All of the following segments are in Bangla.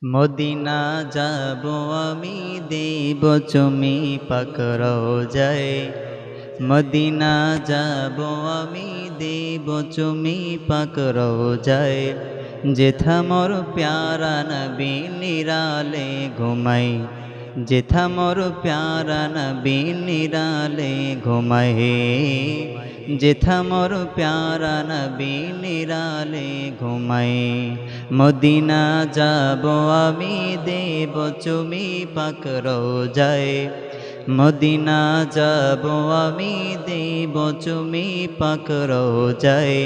মদিনা যাব আমি দেব চুমি পাক রওজায়। মদিনা যাব আমি দেব চুমি পাক রওজায়। যেথা মোর প্যারা নবী নিরালে ঘুমাই, যেথা মোর প্যারা নবী নিরালে ঘুমাই, যেথা মোর প্যারা নবী নিরালে ঘুমাই। মদিনা যাব আমি দেব চুমি পাক রওজায়। মদিনা যাব আমি দেব চুমি পাক রওজায়।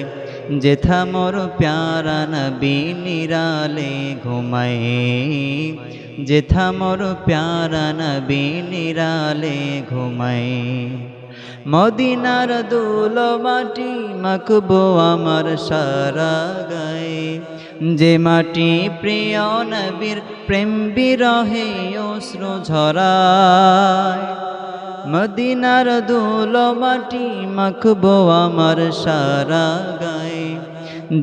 যেথা মোর প্যারা নবী নিরালে ঘুমাই, যেথা মোর প্যারা নবী নিরালে ঘুমাই। মদিনার ধুলো মাটি মাখবো আমার সারা গায়ে, যে মাটি প্রিয় নবীর প্রেম বিরহে অশ্রু ঝরায়। মদিনার ধুলো মাটি মাখবো আমার সারা গায়ে,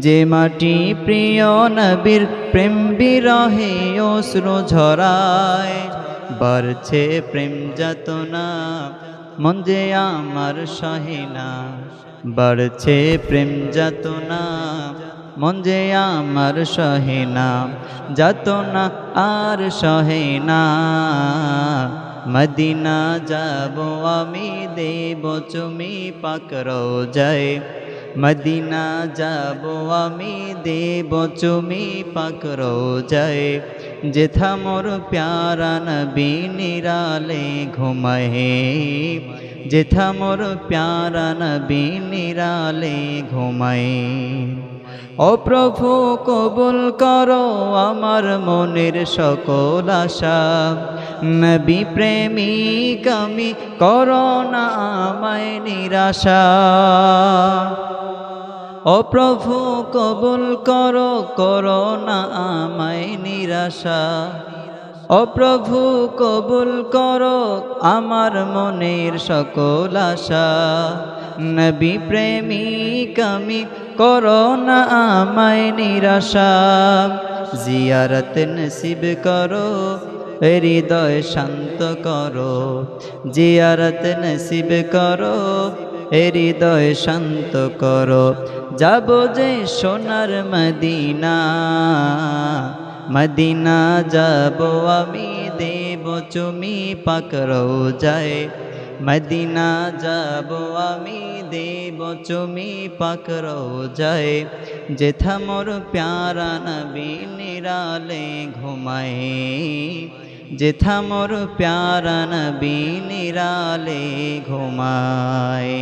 যে মাটি প্রিয় নবীর প্রেম বিরহে অশ্রু ঝরায়। বাড়ছে প্রেম যাতনা মন যে আমার সহে না, বাড়ছে প্রেম যাতনা মন যে আমার সহে না, যাতনা আর সহে না। মদিনা যাব আমি দেব চুমি পাক রওজায়। মদিনা যাব আমি দেব চুমি পাক রওজায়। যেথা মোর প্যারা নবী নিরালে ঘুমায়, যেথা মোর প্যারা নবী নিরালে ঘুমায়। ও প্রভু কবুল করো আমার মনের সকল আশা, নবী প্রেমিক আমি করো না আমায় নিরাশা। ও প্রভু কবুল করো, করো না আমায় নিরাশা। ও প্রভু কবুল করো আমার মনের সকল আশা, নবী প্রেমিক আমি করো না আমায় নিরাশা। জিয়ারত নসিব করো হৃদয় শান্ত করো, জিয়ারত নসিব করো হৃদয় শান্ত করো। যাব যে সোনার মদিনা, মদিনা যাব আমি দেব চুমি পাক রওজায়। মদিনা যাব আমি দেব চুমি পাক রওজায়। যেথা মোর প্যারা নবী নিরালে ঘুমায়, যেথা মোর প্যারা নবী নিরালে ঘুমায়।